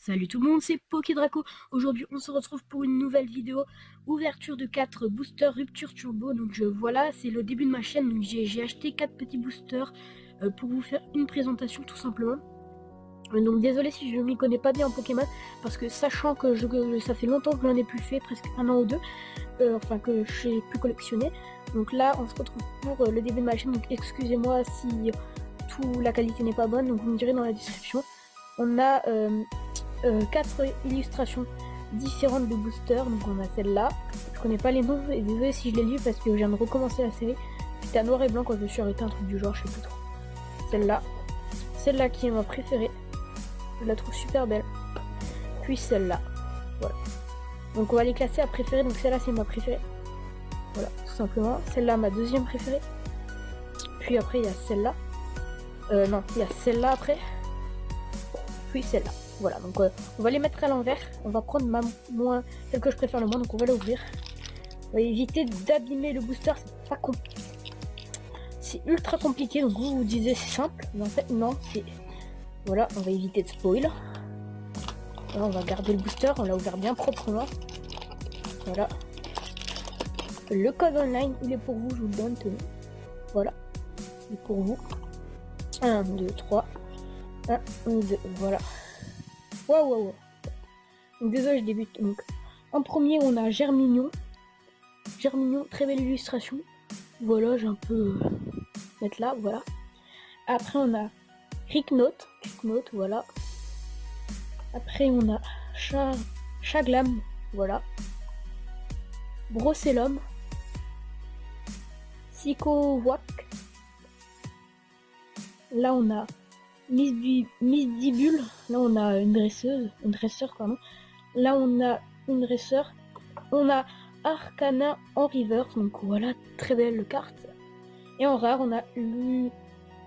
Salut tout le monde, c'est Pokédraco. Aujourd'hui, on se retrouve pour une nouvelle vidéo. Ouverture de 4 boosters Rupture Turbo. Donc voilà, c'est le début de ma chaîne. Donc j'ai acheté 4 petits boosters pour vous faire une présentation tout simplement. Donc désolé si je m'y connais pas bien en Pokémon, parce que sachant que ça fait longtemps que je n'en ai plus fait, presque un an ou deux, enfin que je n'ai plus collectionné. Donc là, on se retrouve pour le début de ma chaîne. Donc excusez-moi si la qualité n'est pas bonne. Donc vous me direz dans la description. On a 4 illustrations différentes de boosters. Donc on a celle-là, je connais pas les noms et désolé si je les lis parce que je viens de recommencer la série. C'était à noir et blanc quand je me suis arrêté, un truc du genre, je sais plus trop. Celle-là qui est ma préférée, je la trouve super belle. Puis celle-là, voilà. Donc on va les classer à préférée. Donc celle-là c'est ma préférée, voilà, tout simplement. Celle-là ma deuxième préférée. Puis après il y a celle-là, non, il y a celle-là après. Puis celle-là. Voilà, donc on va les mettre à l'envers. On va prendre celle que je préfère le moins, donc on va l'ouvrir. On va éviter d'abîmer le booster, c'est pas compliqué. C'est ultra compliqué, donc vous disiez c'est simple, mais en fait non, c'est... Voilà, on va éviter de spoil. Voilà, on va garder le booster, on l'a ouvert bien proprement. Voilà. Le code online, il est pour vous, je vous le donne, tenez. Voilà, il est pour vous. 1, 2, 3. 1, 2, voilà. Waouh. Donc désolé, je débute. Donc en premier on a Germignon. Très belle illustration. Voilà, j'ai un peu mettre là, voilà. Après on a Ricknote, voilà. Après on a Chaglam, voilà. Brossellum, Psychowak. Là on a Misdibule, là on a une dresseur pardon. Là on a une dresseur. On a Arcana en reverse, donc voilà, très belle carte. Et en rare on a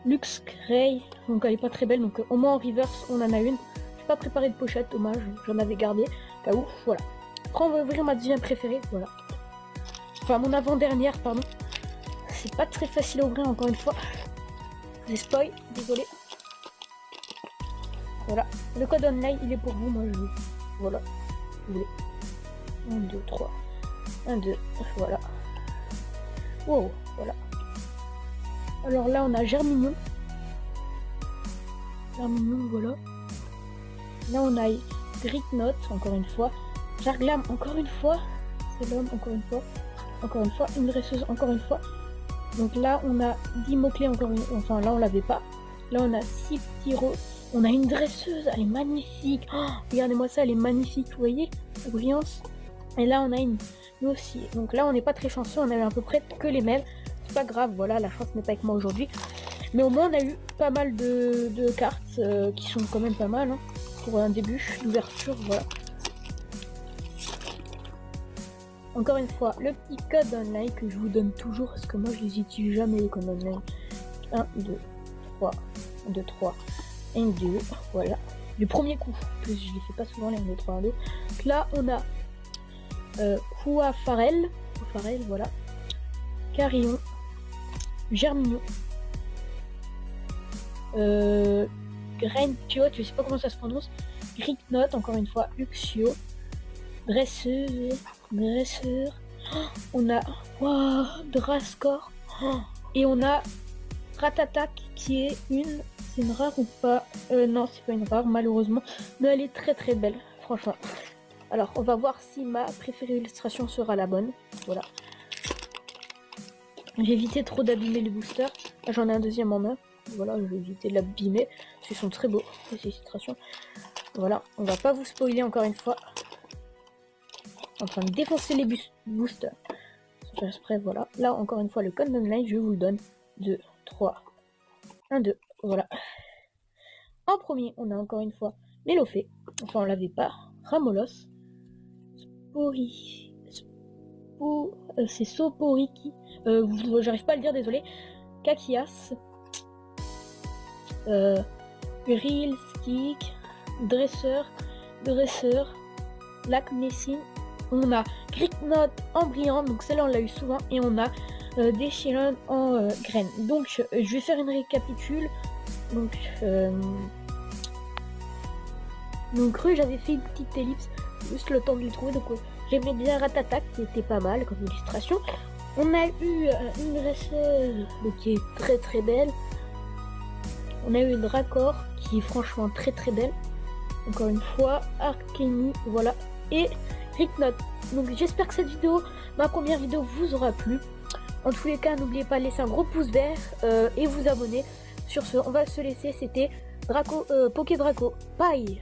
Luxray, donc elle est pas très belle, donc au moins en reverse on en a une. J'ai pas préparé de pochette, dommage, j'en avais gardé, cas où, voilà. Après on va ouvrir ma deuxième préférée, voilà. Enfin mon avant-dernière, pardon. C'est pas très facile à ouvrir encore une fois. J'ai spoil, désolé. Voilà, le code online il est pour vous, moi je veux. Voilà, je voulais. 1, 2, 3. 1, 2, voilà. Wow, voilà. Alors là on a Germignon, voilà. Là on a Ricknote, encore une fois. Jarglam, encore une fois. C'est l'homme, encore une fois. Une dresseuse, encore une fois. Donc là on a 10 mots-clés, enfin là on l'avait pas. Là on a 6 petits rôles. On a une dresseuse, elle est magnifique. Oh, regardez-moi ça, elle est magnifique, vous voyez la brillance. Et là on a nous aussi. Donc là on n'est pas très chanceux, on a eu à peu près que les mêmes. C'est pas grave, voilà, la chance n'est pas avec moi aujourd'hui. Mais au moins on a eu pas mal de cartes qui sont quand même pas mal, hein, pour un début d'ouverture, voilà. Encore une fois, le petit code online que je vous donne toujours, parce que moi je les utilise jamais les codes online. 1, 2, 3, 1, 2, 3, 1, 2, voilà. Du premier coup, que je les fais pas souvent les 1, 2, 3, 1, 2. Donc là on a Farel, voilà. Carillon, Germignon, Grentiot, je sais pas comment ça se prononce, Ricknote, encore une fois, Luxio, dresseur, on a Drascore, et on a Ratatak qui est c'est une rare ou pas, non c'est pas une rare malheureusement, mais elle est très très belle, franchement. Alors on va voir si ma préférée illustration sera la bonne, voilà. J'ai évité trop d'abîmer les boosters. Là j'en ai un deuxième en main. Voilà, je vais éviter de l'abîmer. Ils sont très beaux, les illustrations. Voilà, on va pas vous spoiler encore une fois. En train de défoncer les boosters. Je reste prêt, voilà. Là encore une fois le code online, je vous le donne. 2, 3, 1, 2, voilà. En premier, on a encore une fois Lélofée. Enfin on l'avait pas. Ramolos. C'est Soporiki. J'arrive pas à le dire, désolé. Kakias. Real Skik. Dresseur. Lac-Messine. On a Ricknote en brillant, donc celle-là on l'a eu souvent. Et on a Déchirone en graines. Donc je vais faire une récapitule. Donc Donc Rue, j'avais fait une petite ellipse, juste le temps de les trouver. Donc j'aimais bien Ratata, qui était pas mal comme illustration. On a eu une dresseuse qui est très très belle. On a eu une Dracor qui est franchement très très belle. Encore une fois, Arkeni, voilà. Et Ricknot. Donc j'espère que cette vidéo, ma première vidéo, vous aura plu. En tous les cas, n'oubliez pas de laisser un gros pouce vert et vous abonner. Sur ce, on va se laisser. C'était Draco, Poké Draco. Bye.